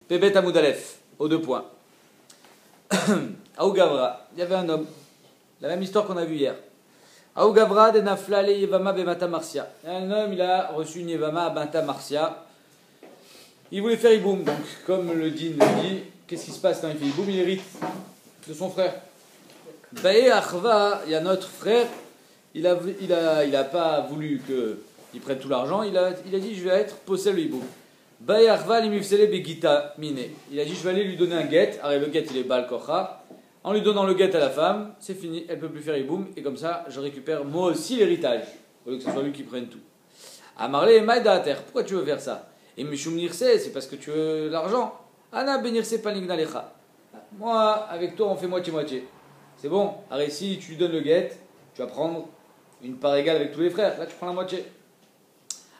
Pébet Amoudalef, aux 2 points. Aougavra, il y avait un homme, la même histoire qu'on a vue hier. Aougavra de Nafla le Yevama Bemata Marcia. Un homme, il a reçu une Yevama à Bemata Marcia. Il voulait faire Iboum, donc, comme le din le dit, qu'est-ce qui se passe quand il fait Iboum? Il hérite de son frère. Baé Achva, il y a notre frère, il a pas voulu qu'il prenne tout l'argent, il a dit je vais être possède le Iboum. Baé Achva limufsele begita mine. Il a dit je vais aller lui donner un guet, alors le guet il est bal kocha. En lui donnant le guet à la femme, c'est fini, elle peut plus faire Iboum, et comme ça je récupère moi aussi l'héritage, au lieu que ce soit lui qui prenne tout. Amarle et Maïda à terre, pourquoi tu veux faire ça? Et Mishum Nirse, c'est parce que tu veux l'argent. Ana benirse paligna lecha. Moi, avec toi, on fait moitié-moitié. C'est bon. Alors si tu lui donnes le guet, tu vas prendre une part égale avec tous les frères. Là, tu prends la moitié.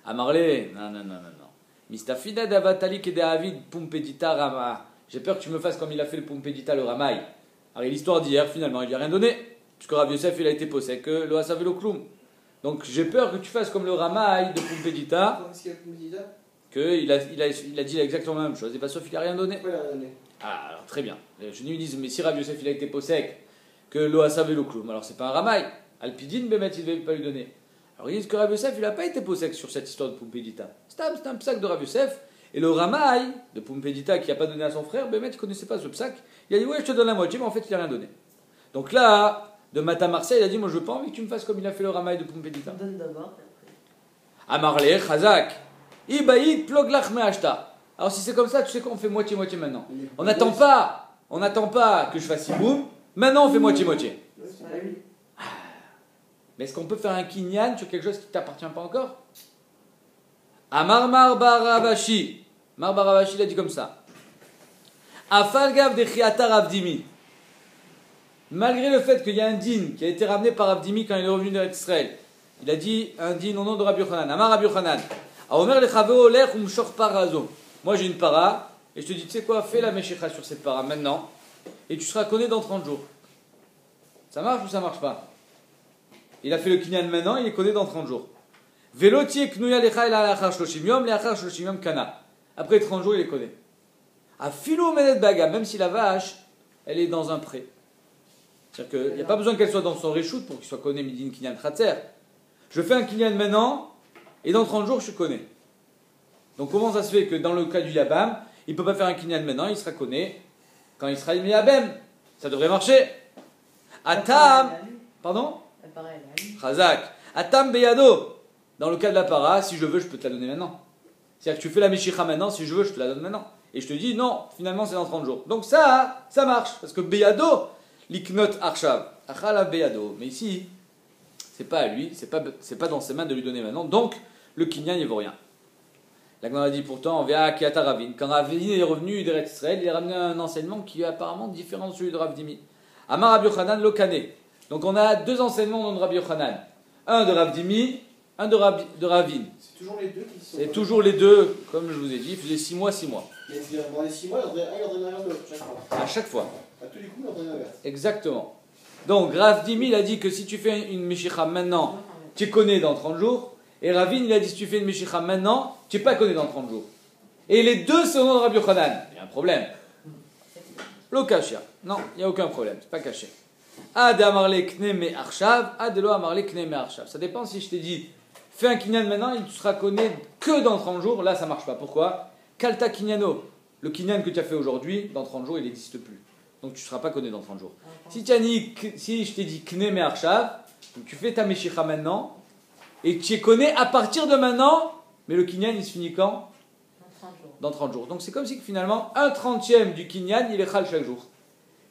Amarle, non. Mistafida davatalik et David pumpedita rama. J'ai peur que tu me fasses comme il a fait le pumpedita le ramaï. Alors l'histoire d'hier, finalement, il lui a rien donné. Puisque Rav Yosef, il a été possède que lo asavé lo kloum. Donc j'ai peur que tu fasses comme le ramaï de pumpedita. Il a dit exactement la même chose, et pas sauf qu'il n'a rien donné. Oui, il n'a rien donné. Ah, alors très bien. Je lui dis, mais si Rav Yosef il a été possèque, que lo asavé lo kloum, alors c'est pas un ramaï. Alpidine, Bémet, il ne devait pas lui donner. Alors ils disent que Rav Yosef il n'a pas été possèque sur cette histoire de Pumpedita. C'est un psaque de Rav Yosef, et le ramaï de Pumpedita qui n'a pas donné à son frère, Bémet, il ne connaissait pas ce psaque. Il a dit, ouais, je te donne la moitié, mais en fait, il n'a rien donné. Donc là, de Mata Marseille, il a dit, moi je veux pas envie que tu me fasses comme il a fait le ramaï de Pumpedita. Donne d'abord. Amarle, Chazak. Ibaïd ploglach me'ashta. Alors si c'est comme ça, tu sais quoi, on fait moitié-moitié maintenant. On n'attend pas que je fasse Iboum. Maintenant on fait moitié-moitié. Mais est-ce qu'on peut faire un kinyan sur quelque chose qui ne t'appartient pas encore? Amar Marbaravashi. Marbaravashi il a dit comme ça. Afalgav de Chiata Ravdimi. Malgré le fait qu'il y a un din qui a été ramené par Ravdimi quand il est revenu d'Israël, il a dit un din au nom de Rabbi Yochanan. Amar Rabbi Yochanan. Moi j'ai une para, et je te dis, tu sais quoi, fais la meshicha sur cette para maintenant, et tu seras connu dans 30 jours. Ça marche ou ça marche pas? Il a fait le kinyan maintenant, il est connu dans 30 jours. Après 30 jours, il est connu. A philo menet baga, même si la vache, elle est dans un pré. C'est-à-dire qu'il n'y a pas besoin qu'elle soit dans son reshoot pour qu'il soit connu midin kinyan khatser. Je fais un kinyan maintenant, et dans 30 jours, je suis connu. Donc comment ça se fait que dans le cas du Yabam, il ne peut pas faire un kinyan maintenant, il sera connu quand il sera Yabam? Ça devrait marcher. Atam, pardon? Chazak. Atam beyado. Dans le cas de la para, si je veux, je peux te la donner maintenant. C'est-à-dire que tu fais la meshicha maintenant, si je veux, je te la donne maintenant. Et je te dis, non, finalement c'est dans 30 jours. Donc ça marche. Parce que beyado, liknot arshav. Achalav beyado. Mais ici, c'est pas à lui, c'est pas dans ses mains de lui donner maintenant. Donc, le kinyan, il vaut rien. La Gemara dit pourtant, on verra Kiata Ravin. Quand Ravin est revenu d'Eretz Israël, il a ramené un enseignement qui est apparemment différent de celui de Rav Dimi. Amar Rabbi Yochanan Lokane. Donc on a 2 enseignements de Rabbi Yochanan. Un de Rav Dimi, un de Ravin. C'est toujours les deux qui sont. C'est toujours les deux, comme je vous ai dit, il faisait 6 mois, 6 mois. Mais dans les 6 mois, il en donne un autre chaque fois. À chaque fois. À tous les coups, il en donne un verre. Exactement. Donc Rav Dimi, il a dit que si tu fais une Meshicha maintenant, tu connais dans 30 jours. Et Ravin, il a dit si tu fais une Meshicha maintenant, tu n'es pas connu dans 30 jours. Et les deux sont dans Rabbi Yochanan. Il y a un problème. Lo kashia. Non, il n'y a aucun problème, c'est pas caché. Ad amarle kne me arshav, ad lo amarle kne me arshav. Ça dépend si je t'ai dit, fais un kinyan maintenant, il sera connu que dans 30 jours. Là, ça marche pas. Pourquoi? Kalta kinyano. Le kinyan que tu as fait aujourd'hui, dans 30 jours, il n'existe plus. Donc tu ne seras pas connu dans 30 jours. Si je t'ai dit kne me arshav, tu fais ta meshicha maintenant, et tu es connu à partir de maintenant, mais le kinyan il se finit quand? Dans 30 jours. Donc c'est comme si finalement, 1/30 du kinyan, il est chal chaque jour.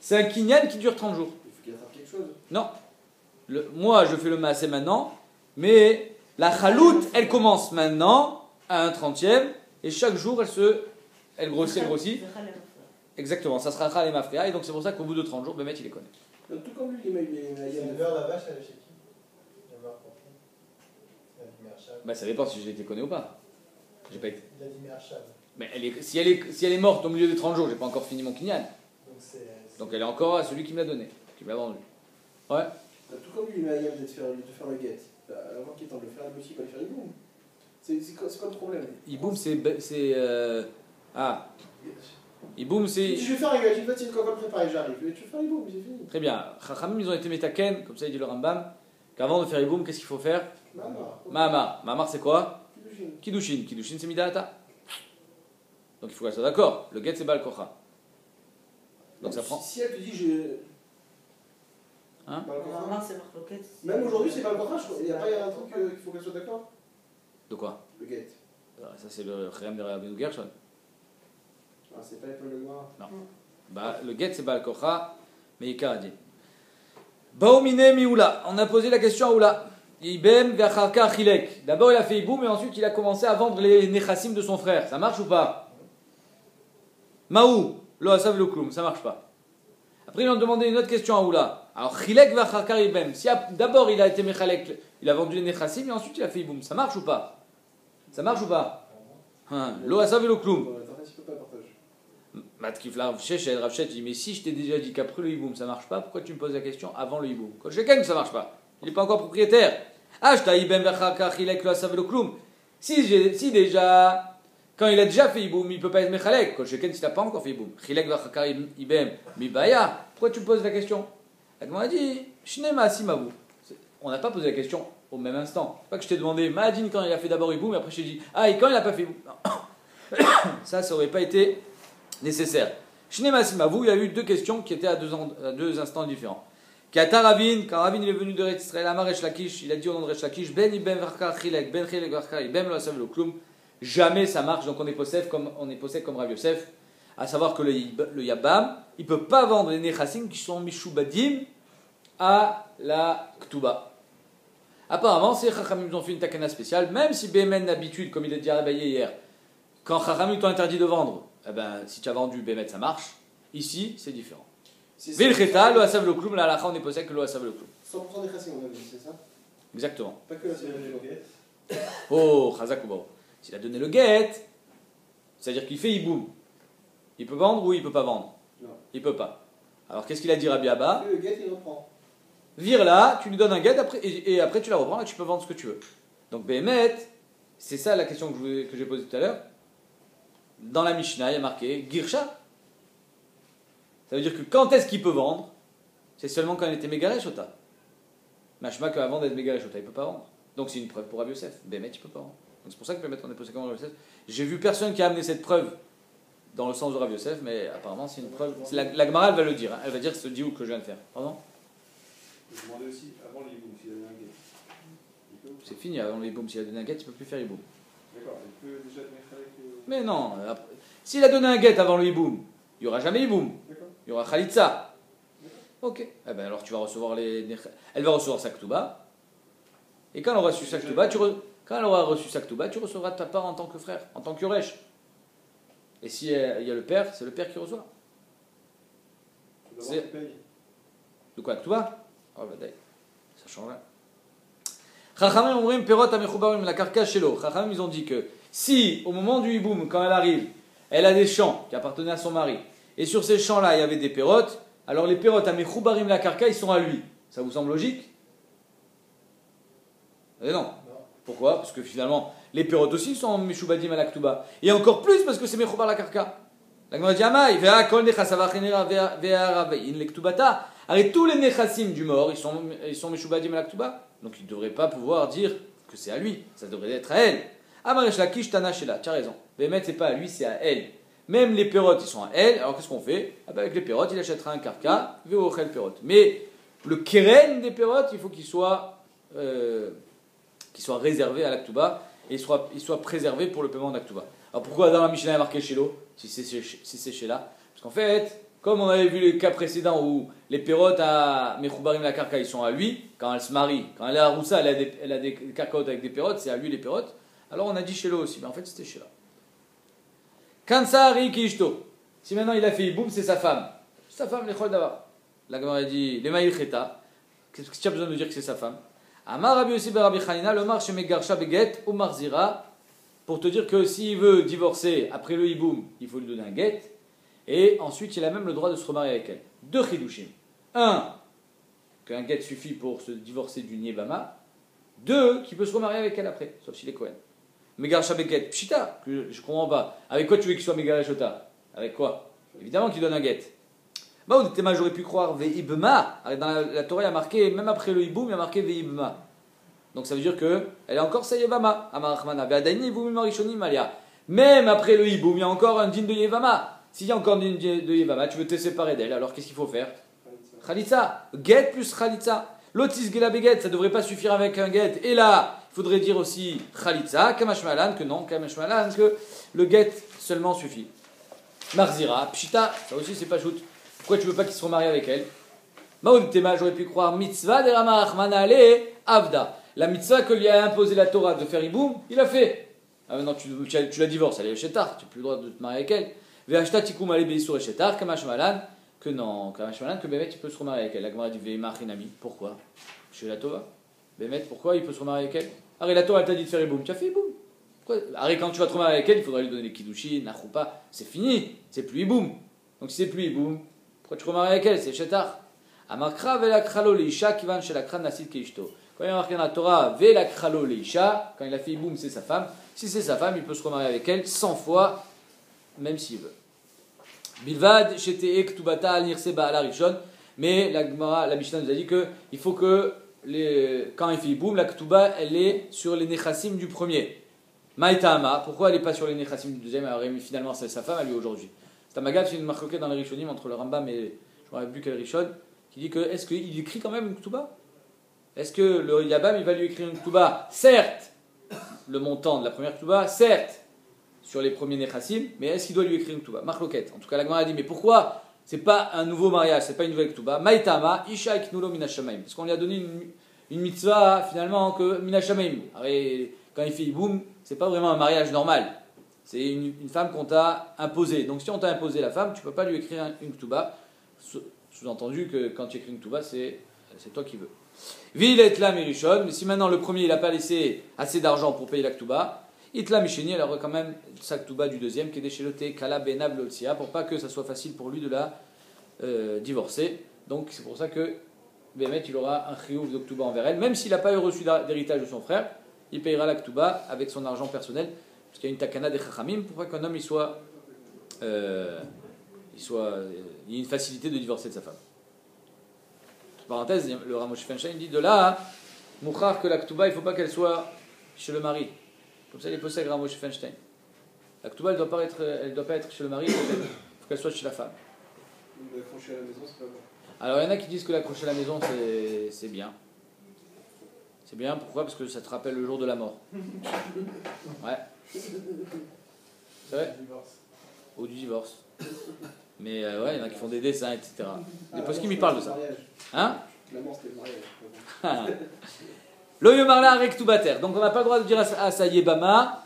C'est un kinyan qui dure 30 jours. Il faut qu'il attrape quelque chose. Non. Moi, je fais le maasé maintenant, mais la chaloute, elle commence maintenant, à 1/30, et chaque jour, elle grossit. Exactement, ça sera chal et mafria, et donc c'est pour ça qu'au bout de 30 jours, Bémet, il est connu. Donc, tout comme lui, il C'est vers la vache, elle est chez qui? Bah ça dépend si je l'ai été connu ou pas. J'ai pas été. Il a dit Merchav. Mais si elle est morte au milieu des 30 jours, j'ai pas encore fini mon kinyan. Donc elle est encore à celui qui me l'a donné, qui me l'a vendu. Ouais. Tout comme lui, il m'a dit de faire le guet. Avant qu'il tente de le faire, lui aussi, il va le faire Iboum. C'est quoi le problème? Iboum, c'est. Iboum, c'est. Je vais faire un gars, une fois, c'est une cocotte préparée, j'arrive. Je vais faire Iboum, c'est fini. Très bien. Chachamim, ils ont été métaken, comme ça il dit le Rambam, qu'avant de faire Iboum, qu'est-ce qu'il faut faire? Mamar. Mahamar. Mahamar, c'est quoi? Kiddushin. Kiddushin. Kiddushin, c'est Midata. Donc il faut qu'elle soit d'accord. Le get, c'est Baal Kocha. Donc ça prend. Si elle te dit, je. Hein? Baal Kocha. Normalement, c'est marloquette. Même aujourd'hui, c'est pas le contraire, je crois. Il n'y a pas un truc qu'il faut qu'elle soit d'accord. De quoi? Le get. Ça, c'est le Khyam de Rabbeinu Gershon. Ah, c'est pas l'épaule de Gemara. Bah, le get, c'est Baal Kocha, mais Ikar a dit. Baomine Mioula. On a posé la question à Oula. Ibem Vacharka Chilek. D'abord, il a fait Iboum, et ensuite, il a commencé à vendre les Nechassim de son frère. Ça marche ou pas? Maou, lo asav lo kloum, ça marche pas. Après, ils ont demandé une autre question à Oula. Alors, Chilek Vacharka Ibem. Si d'abord, il a été Mechalek, il a vendu les Nechassim, et ensuite, il a fait Iboum. Ça marche ou pas? Ça marche ou pas? Lo asav lo kloum. T'as un petit peu pas partage. Matkif la Ravchet, el Ravchet, il dit, mais si je t'ai déjà dit qu'après le hiboum ça marche pas, pourquoi tu me poses la question avant le hiboum? Quand je sais ça marche pas, il n'est pas encore propriétaire. Ah, je t'ai ibem vachaka chilek lo asav lo kloum. Si déjà, quand il a déjà fait hiboum, il peut pas être mechalek. Quand je sais s'il n'a pas encore fait hiboum. Chilek vachaka ibem mibaya. Pourquoi tu me poses la question? La Gemara a dit, shnema asimavu. On n'a pas posé la question au même instant. C'est pas que je t'ai demandé, Madine quand il a fait d'abord hiboum, et après je t'ai dit, ah, et quand il a pas fait hiboum? Ça aurait pas été nécessaire. Shnemasimavu, il y a eu deux questions qui étaient à deux instants différents. Kata Ravin, quand Ravin il est venu de Eretz Israël, Amar Resh Lakish, il a dit au nom de Resh Lakish, Ben Ibem Varka Chilek, Ben Chilek Varka, Ibem Lo Asav Lo Kloum. Jamais ça marche, donc on est possède comme Rav Yosef, à savoir que le Yabam, il ne peut pas vendre les Nechassim qui sont Mishubadim à la Ktuba. Apparemment, ces Chachamim ont fait une takana spéciale, même si Bemen d'habitude, comme il a dit à Rabaye hier, quand Chachamim t'ont interdit de vendre, eh ben, si tu as vendu Bémet, ça marche. Ici, c'est différent. Vilcheta, lo asav le kloum, la halakha, on est posé que lo asav le kloum. 100% des chassim, on a dit, c'est ça? Exactement. Pas que la série. Oh, Chazak Oubaou. S'il a donné le get, c'est-à-dire qu'il fait hiboum. Il peut vendre ou il peut pas vendre? Non. Il peut pas. Alors qu'est-ce qu'il a dit Rabbi Abba? Le get, il reprend. Vire là, tu lui donnes un get après, et après tu la reprends et tu peux vendre ce que tu veux. Donc Bémet, c'est ça la question que j'ai posée tout à l'heure. Dans la Mishnah, il y a marqué Girsha. Ça veut dire que quand est-ce qu'il peut vendre? C'est seulement quand il était Megaresh Ota. Mashma qu'avant d'être Megaresh Ota, il ne peut pas vendre. Donc c'est une preuve pour Rabbi Yosef. Bémet, il ne peut pas vendre. Donc c'est pour ça que Bémet, on est posé comme Rabbi Yosef. J'ai vu personne qui a amené cette preuve dans le sens de Rabbi Yosef, mais apparemment c'est une preuve. La Gemara, elle va le dire. Hein. Elle va dire ce diou que je viens de faire. Pardon? Je demandais aussi, avant l'hiboum, s'il avait un get. C'est fini, avant l'hiboum, s'il a donné un get, il ne peut plus faire hiboum. D'accord, il peut déjà tenir avec. Mais non, s'il a donné un get avant le hiboum, il n'y aura jamais hiboum. D'accord. Il y aura Khalitsa. Ok. Eh ben alors tu vas recevoir elle va recevoir sa Ktuba. Et quand elle aura reçu sa Ktuba, quand elle aura reçu sa Ktuba, tu recevras ta part en tant que frère, en tant que Yoresh. Et si il y a le père, c'est le père qui reçoit. C'est paye. De quoi, Ktuba? Oh bah d'ailleurs, ça change rien. Chachamim omrim perot amechubarim la karka shelo. Chachamim ils ont dit que si au moment du hiboum, quand elle arrive, elle a des champs qui appartenaient à son mari, et sur ces champs-là il y avait des pérotes, alors les pérotes amechubarim la karka ils sont à lui. Ça vous semble logique? Eh non. Pourquoi? Parce que finalement les pérotes aussi sont meshubadim à la ktuba. Et encore plus parce que c'est mechubar la karka. La Gemara dit Amai, vea kol nechasava chenera vea ravein le ktubata. Avec tous les nechassim du mort, ils sont meshubadim à la ktuba. Donc il ne devrait pas pouvoir dire que c'est à lui, ça devrait être à elle. Amaresh lakish tana shela, tu as raison. Bémet, c'est pas à lui, c'est à elle. Même les pérotes, ils sont à elle. Alors qu'est-ce qu'on fait? Ah ben avec les pérotes, il achètera un karka, veochel pérote. Mais le keren des pérotes, il faut qu'il soit réservé à l'aktuba et il soit préservé pour le paiement d'aktuba. Alors pourquoi dans la Mishnah il y a marqué shelo, si c'est shela? Parce qu'en fait, comme on avait vu les cas précédents où les pérotes à Mechoubarim la karka ils sont à lui, quand elle se marie, quand elle est à Roussa, elle a des karkaot avec des pérotes, c'est à lui les pérotes, alors on a dit shelo aussi, mais en fait c'était shela. Kansari kishto. Si maintenant il a fait iboum, c'est sa femme. Sa femme, les chol d'ava. La Gemara dit, les maïl cheta. Qu'est-ce que tu as besoin de dire que c'est sa femme? Amar Rabbi Yossi ben Rabbi Chanina, le marche megarsha beget ou marzira. Pour te dire que s'il veut divorcer après le hiboum, il faut lui donner un get. Et ensuite, il a même le droit de se remarier avec elle. Deux chidushim. Un, qu'un get suffit pour se divorcer du Niebama. Deux, qu'il peut se remarier avec elle après, sauf s'il est Kohen. Megarsha beget, pshita, je comprends pas. Avec quoi tu veux qu'il soit Megareshota? Avec quoi? Évidemment qu'il donne un get. Bah, au Tema, j'aurais pu croire Ve'ibma. Dans la Torah, il y a marqué, même après le Iboum, il y a marqué Ve'ibma. Donc ça veut dire qu'elle est encore Sayevama. Amarachmana. Ve'adaini Iboum Marishonim Malia. Même après le Iboum, il y a encore un din de Yevama. S'il y a encore un din de Yevama, tu veux te séparer d'elle, alors qu'est-ce qu'il faut faire? Khalitza. Get plus Khalitza. Lotis Gela Beget, ça ne devrait pas suffire avec un get. Et là, il faudrait dire aussi Khalitza, Kamashmalan, que non, Kamashmalan, que le get seulement suffit. Marzira, Pshita, ça aussi c'est pas shoot. Pourquoi tu veux pas qu'il se remarie avec elle? Maoud Tema, j'aurais pu croire mitzvah de Ramach Manale Avda. La mitzvah que lui a imposé la Torah de faire Iboum, il a fait. Ah maintenant tu la divorces, elle est Shetar, tu n'as plus le droit de te marier avec elle. Ve'ashta tikum ale beisur Shetar, Kamashmalan, que non, Kamashmalan, que Bémet il peut se remarier avec elle. La Gemara dit Ve'imach Inami, pourquoi? Chez la Torah. Bémet, pourquoi il peut se remarier avec elle? Arrête, la Torah elle t'a dit de faire Iboum, tu as fait Iboum. Arrête, quand tu vas te remarier avec elle, il faudra lui donner les Kiddushin, Nachoupa, c'est fini, c'est plus Iboum. Donc si c'est plus Iboum, pourquoi tu te remaries avec elle? C'est Shetar. Amakra Velakralo Leisha Kivan Shelakran Nasid Keishto. Quand il y a marqué dans la Torah Velakralo Leisha, quand il a fait Iboum, c'est sa femme. Si c'est sa femme, il peut se remarier avec elle 100 fois, même s'il veut. Bilvad, Shete Ktubata Al Nirse Ba'ala Rishon. Mais la Gemara, la Mishnah nous a dit qu'il faut que quand il fait Iboum, la Ktuba, elle est sur les Nechassim du premier. Maïtama, pourquoi elle n'est pas sur les Nechassim du deuxième? Alors finalement, c'est sa femme à lui aujourd'hui. C'est un magad, c'est une marquée dans les Rishonim entre le Rambam et je n'aurais plus quel Rishon, qui dit que est-ce qu'il écrit quand même une Ktuba? Est-ce que le Yabam il va lui écrire une Ktuba? Certes, le montant de la première Ktuba, certes, sur les premiers Nechassim, mais est-ce qu'il doit lui écrire une Ktuba? Marloquette. En tout cas, la Gemara a dit, mais pourquoi c'est pas un nouveau mariage, c'est pas une nouvelle Ktuba? Maïtama, Isha Iknulo Minashamaim. Parce qu'on lui a donné une mitzvah finalement que Minashamaim. Quand il fait Iboum, c'est pas vraiment un mariage normal. C'est une femme qu'on t'a imposée. Donc si on t'a imposé la femme, tu peux pas lui écrire une Ktuba. Sous-entendu que quand tu écris une Ktuba, c'est toi qui veux. Viletla Mirishon, mais si maintenant le premier il n'a pas laissé assez d'argent pour payer la Ktuba, Itla Misheni, elle aura quand même sa Ktuba du deuxième qui est déchéloté Kala Benab Lotsia, pour pas que ça soit facile pour lui de la divorcer. Donc c'est pour ça que Bémet il aura un chiyuv de Ktuba envers elle, même s'il n'a pas reçu d'héritage de son frère, il payera la Ktuba avec son argent personnel, parce qu'il y a une takana des chachamim, pour pas qu'un homme il y ait une facilité de divorcer de sa femme. Entre parenthèses, le Ramosh Feinstein dit de là, mouchar que la Ktuba, il ne faut pas qu'elle soit chez le mari. Comme ça, il est possible Ramosh Feinstein. La Ktuba, elle ne doit pas être chez le mari, il faut qu'elle soit chez la femme. L'accrocher à la maison, c'est pas bon. Alors, il y en a qui disent que l'accrocher à la maison, c'est bien. C'est bien, pourquoi? Parce que ça te rappelle le jour de la mort. Ouais. C'est vrai? Ou du divorce. Mais ouais, il y en a qui font des dessins, etc. Les poskim ils parlent de ça. Hein? La mort, c'était le mariage. L'oyomarla rektubater. Donc on n'a pas le droit de dire à sa yebama,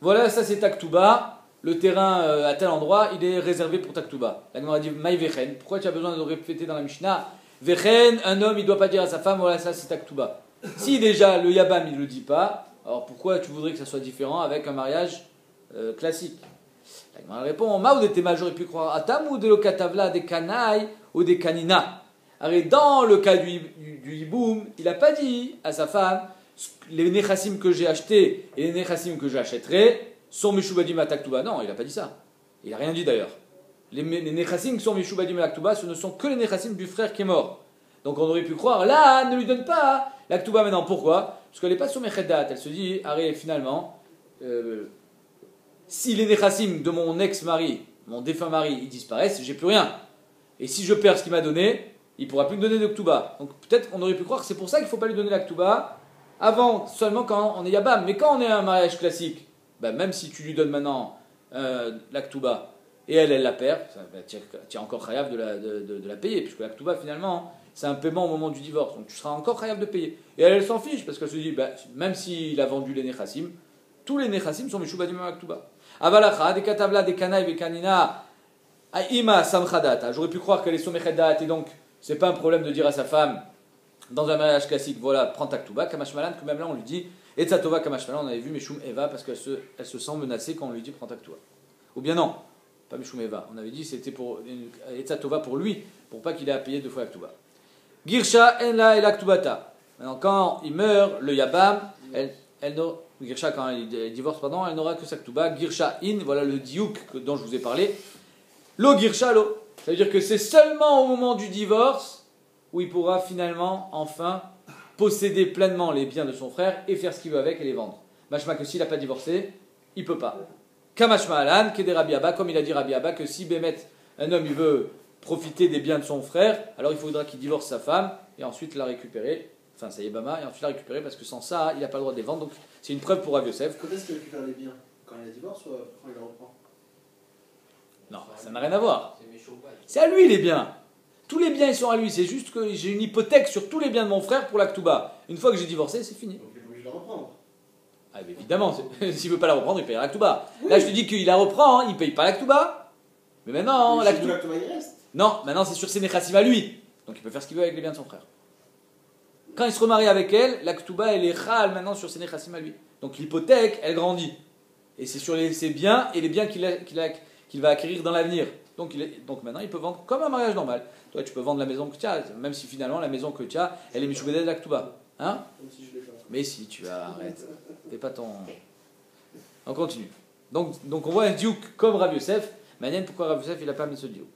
voilà, ça c'est ta ktuba, le terrain à tel endroit, il est réservé pour ta ktuba. La Gemara dit maï vechen. Pourquoi tu as besoin de répéter dans la Mishnah? Vechen, un homme il ne doit pas dire à sa femme, voilà, ça c'est ta ktuba. Si déjà le yabam il ne le dit pas, alors pourquoi tu voudrais que ça soit différent avec un mariage classique? La Gemara répond, ma ou des témas, j'aurais pu croire atam ou de lokatavla des kanaï ou des kanina. Alors dans le cas du hiboum, il n'a pas dit à sa femme, les nechassim que j'ai achetés et les nechassim que j'achèterai sont meshubadim à taktuba. Non, il n'a pas dit ça. Il n'a rien dit d'ailleurs. Les nechassim qui sont meshubadim à taktuba, ce ne sont que les nechassim du frère qui est mort. Donc on aurait pu croire, là, ne lui donne pas la ktuba maintenant. Pourquoi? Parce qu'elle n'est pas sur Mechedat. Elle se dit, arrête, finalement, si les nechassim de mon ex-mari, mon défunt mari, ils disparaissent, j'ai plus rien. Et si je perds ce qu'il m'a donné, il ne pourra plus me donner de ktuba. Donc peut-être qu'on aurait pu croire que c'est pour ça qu'il ne faut pas lui donner la ktuba avant, seulement quand on est yabam. Mais quand on est un mariage classique, même si tu lui donnes maintenant la ktuba et elle la perd, tu es encore chayav de la payer, puisque la ktuba finalement c'est un paiement au moment du divorce, donc tu seras encore chayav de payer. Et elle s'en fiche, parce qu'elle se dit, même s'il a vendu les nechassim, tous les nechassim sont meshubadim à la ktuba. Avalacha, des katavla, des kanaï, des kanina, aima samchadata. J'aurais pu croire qu'elle est somechedat, et donc c'est pas un problème de dire à sa femme, dans un mariage classique, voilà, prends ta ktuba, kamashmalan, que même là on lui dit, et tzatova kamashmalan, on avait vu Meshum Eva, parce qu'elle se sent menacée quand on lui dit prends ta ktuba. Ou bien non, pas Meshum Eva, on avait dit c'était pour et tzatova pour lui, pour pas qu'il ait à payer deux fois la ktuba. Girsha en la et la ktubata. Maintenant, quand il meurt, le yabam, Girsha, quand il divorce, pardon, elle n'aura que sa ktuba. Girsha in, voilà le diouk dont je vous ai parlé. Lo girsha lo. Ça veut dire que c'est seulement au moment du divorce où il pourra finalement, enfin, posséder pleinement les biens de son frère et faire ce qu'il veut avec et les vendre. Machma que s'il n'a pas divorcé, il ne peut pas. Kamashma alan, kede Rabbi Abba, comme il a dit Rabbi Abba, que si Bémet, un homme, il veut profiter des biens de son frère, alors il faudra qu'il divorce sa femme et ensuite la récupérer, enfin sa Yébama, et ensuite la récupérer parce que sans ça, il n'a pas le droit de les vendre. Donc c'est une preuve pour Rav Yosef. Quand est-ce qu'il récupère les biens? Quand il a divorce ou quand il les reprend? Non, ça n'a rien à voir. C'est méchant. C'est à lui les biens. Tous les biens ils sont à lui. C'est juste que j'ai une hypothèque sur tous les biens de mon frère pour la Ktuba. Une fois que j'ai divorcé, c'est fini. Donc il est obligé de la reprendre. Ah, mais évidemment, s'il ne veut pas la reprendre, il payera la Ktuba. Là, je te dis qu'il la reprend, il ne paye pas la Ktuba. Mais maintenant, Mais la chez nous, Ktuba. la Ktuba, il reste. Non, maintenant c'est sur ses Nechassim à lui. Donc il peut faire ce qu'il veut avec les biens de son frère. Quand il se remarie avec elle, la Ktuba, elle est Chal maintenant sur ses Nechassim à lui. Donc l'hypothèque, elle grandit. Et c'est sur ses biens et les biens qu'il va acquérir dans l'avenir. Donc maintenant, il peut vendre comme un mariage normal. Toi, tu peux vendre la maison que tu as, même si finalement la maison que tu as, elle est Mishoubedeh de la Ktuba. Hein? Comme si je l'ai pas. Mais si, tu vas, arrête. Fais pas ton... On continue. Donc on voit un diouk comme Rav Yosef. Manienne, pourquoi Rav Yosef, il n'a pas mis ce diouk?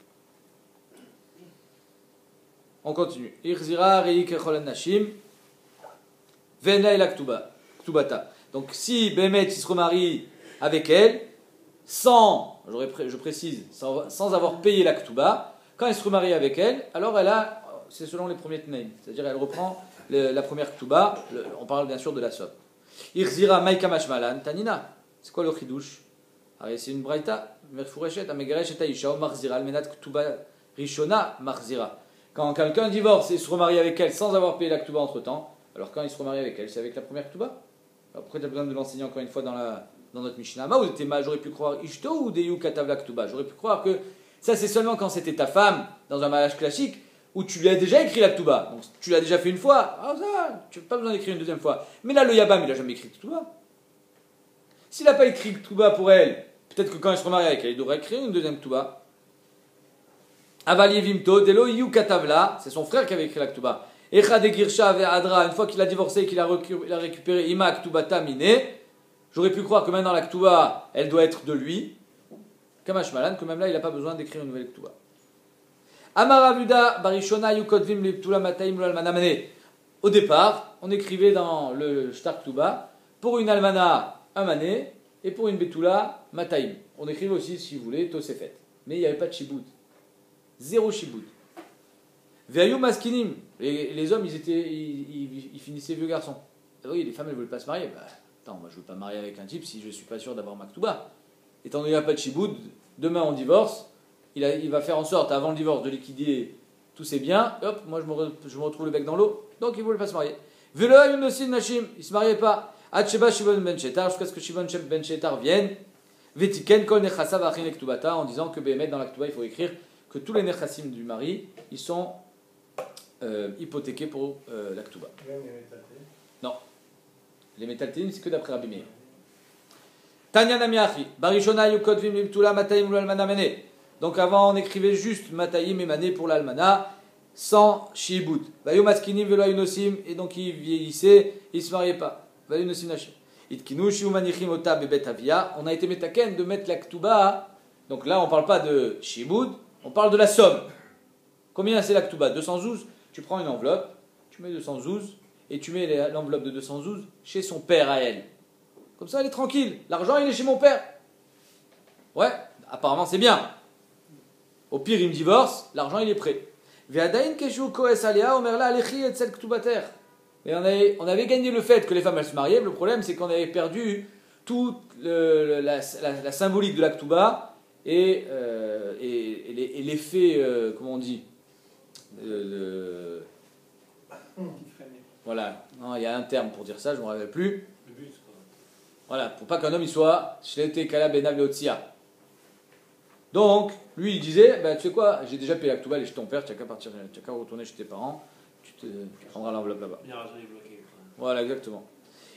On continue. Irzira reik echol nashim vena el ktubata. Donc si Bémet il se remarie avec elle, je précise, sans avoir payé la ktuba, quand il se remarie avec elle, alors elle a, c'est selon les premiers tnaim, c'est-à-dire elle reprend la première ktuba, on parle bien sûr de la somme. Irzira maika mashmalan tanina. C'est quoi le chidouche? C'est une braïta, merfureshet amegeresh et aisha marzira almenat ktuba rishona marzira. Quand quelqu'un divorce et se remarie avec elle sans avoir payé la ktuba entre temps, alors quand il se remarie avec elle, c'est avec la première ktuba. Alors pourquoi tu as besoin de l'enseigner encore une fois dans notre Mishnah? J'aurais pu croire Ishto ou Deyu Katav la ktuba. J'aurais pu croire que ça c'est seulement quand c'était ta femme dans un mariage classique où tu lui as déjà écrit la ktuba. Donc tu l'as déjà fait une fois, tu n'as pas besoin d'écrire une deuxième fois. Mais là le Yabam il n'a jamais écrit ktuba. S'il n'a pas écrit ktuba pour elle, peut-être que quand il se remarie avec elle, il devrait écrire une deuxième ktuba. Avali Vimto, Delo Yu Katavla, c'est son frère qui avait écrit la ktuba. Echa de Girsha ve Adra, une fois qu'il a divorcé et qu'il a récupéré Ima Ktubata Mine, j'aurais pu croire que maintenant la ktuba, elle doit être de lui. Kamash Malan, que même là, il n'a pas besoin d'écrire une nouvelle ktuba. Amaravuda Barishona Yukotvim Leptula Mataim Almanamane. Au départ, on écrivait dans le Shtar Ktuba pour une almana un mané et pour une betula Mataim. On écrivait aussi, si vous voulez, Tosefet. Mais il n'y avait pas de shibud. Zéro shibud. Veayou maskinim. Les hommes, ils finissaient vieux garçons. Ah oui, les femmes, elles ne veulent pas se marier. Attends, moi je ne veux pas me marier avec un type si je ne suis pas sûr d'avoir ma ktuba. Étant donné qu'il n'y a pas de shibud, demain on divorce, il va faire en sorte, avant le divorce, de liquider tous ses biens. Hop, moi je me retrouve le bec dans l'eau. Donc il ne voulait pas se marier. Veloayou nosin nashim. Il ne se mariait pas. Adsheba Shimon ben Shetar, jusqu'à ce que Shimon ben Shetar vienne. Vetiken kol nechasa vachin lektubata, en disant que Béhémet dans la ktuba, il faut écrire que tous les nechassim du mari, ils sont hypothéqués pour la ktuba. Non. Les métalténim, c'est que d'après Rabbi Meir. Tanya Namiachi, Barishona Yukotvim Limtula Mataim Almanamene. Donc avant, on écrivait juste Mataim et Mané pour l'almana, sans Shibut. Vayu Maskinim Velo Ayunosim, et donc ils vieillissaient, ils ne se mariaient pas. Vayu Nosim Nashim. Itkinu Shiu Manichim Ota Bebet Avia. On a été métaken de mettre la ktuba. Donc là, on ne parle pas de Shibut, on parle de la somme. Combien c'est la ktuba? 212. Tu prends une enveloppe, tu mets 212 et tu mets l'enveloppe de 212 chez son père à elle. Comme ça, elle est tranquille. L'argent, il est chez mon père. Ouais, apparemment, c'est bien. Au pire, il me divorce, l'argent, il est prêt. Et on avait gagné le fait que les femmes, elles se mariaient. Le problème, c'est qu'on avait perdu toute la symbolique de la ktuba et l'effet, comment on dit, voilà, non, il y a un terme pour dire ça, je ne me rappelle plus. Le but, quoi. Voilà, pour pas qu'un homme il soit Shlete Kala Benav Leotsia. Donc, lui il disait, tu sais quoi, j'ai déjà payé la ktuba, elle est chez ton père, tu n'as qu'à retourner chez tes parents, tu prendras l'enveloppe là-bas. Il y a l'argent est bloqué. Voilà, exactement.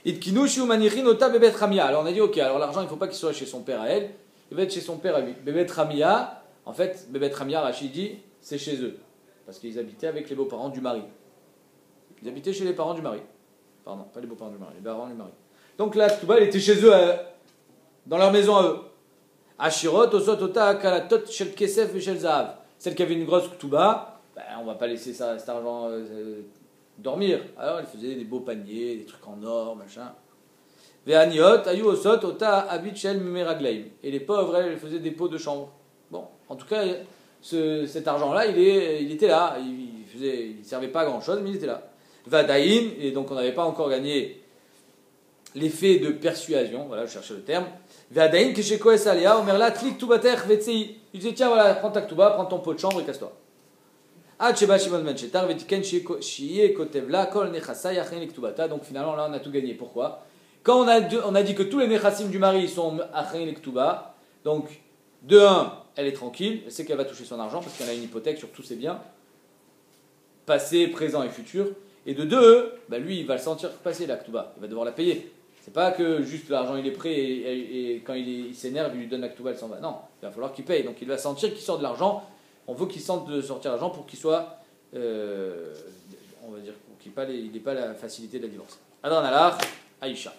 Itkinu Shiu Manichin Ota Bebet Ramia. Alors on a dit, ok, alors l'argent il ne faut pas qu'il soit chez son père à elle, il va être chez son père à lui. Bebet Ramia, en fait, Bebet Ramia, Rachid dit, c'est chez eux. Parce qu'ils habitaient avec les beaux-parents du mari. Ils habitaient chez les parents du mari. Pardon, pas les beaux-parents du mari, les parents du mari. Donc la ktuba, elle était chez eux, dans leur maison à eux. Ashirot, osot, ota, kalatot, shel kesef, shel zahav. Celle qui avait une grosse ktuba, ben, on va pas laisser cet argent dormir. Alors, elle faisait des beaux paniers, des trucs en or, machin. Ve'aniot, ayu osot, ota, abit, shel, meragleim. Et les pauvres, elles faisaient des pots de chambre. Bon, en tout cas, cet argent-là, il était là. Il servait pas à grand-chose, mais il était là. Vadaïn, et donc on n'avait pas encore gagné l'effet de persuasion, voilà, je cherchais le terme. Vadaïn, kesheko es alia, omerla, tlik tubater, vetsei. Il disait, tiens, voilà, prends ta ktuba, prends ton pot de chambre et casse-toi. Donc finalement, là, on a tout gagné. Pourquoi? Quand on a dit que tous les nechassim du mari sont achein les ktuba, donc, de 1, elle est tranquille, elle sait qu'elle va toucher son argent parce qu'elle a une hypothèque sur tous ses biens, passé, présent et futur. Et de 2, bah lui, il va le sentir passer la ktuba, il va devoir la payer. C'est pas que juste l'argent il est prêt et quand il s'énerve, il lui donne la ktuba, elle s'en va. Non, il va falloir qu'il paye. Donc il va sentir qu'il sort de l'argent. On veut qu'il sente de sortir l'argent pour qu'il soit, on va dire, pour qu'il n'ait pas la facilité de la divorce. Adran Alach, Aïcha.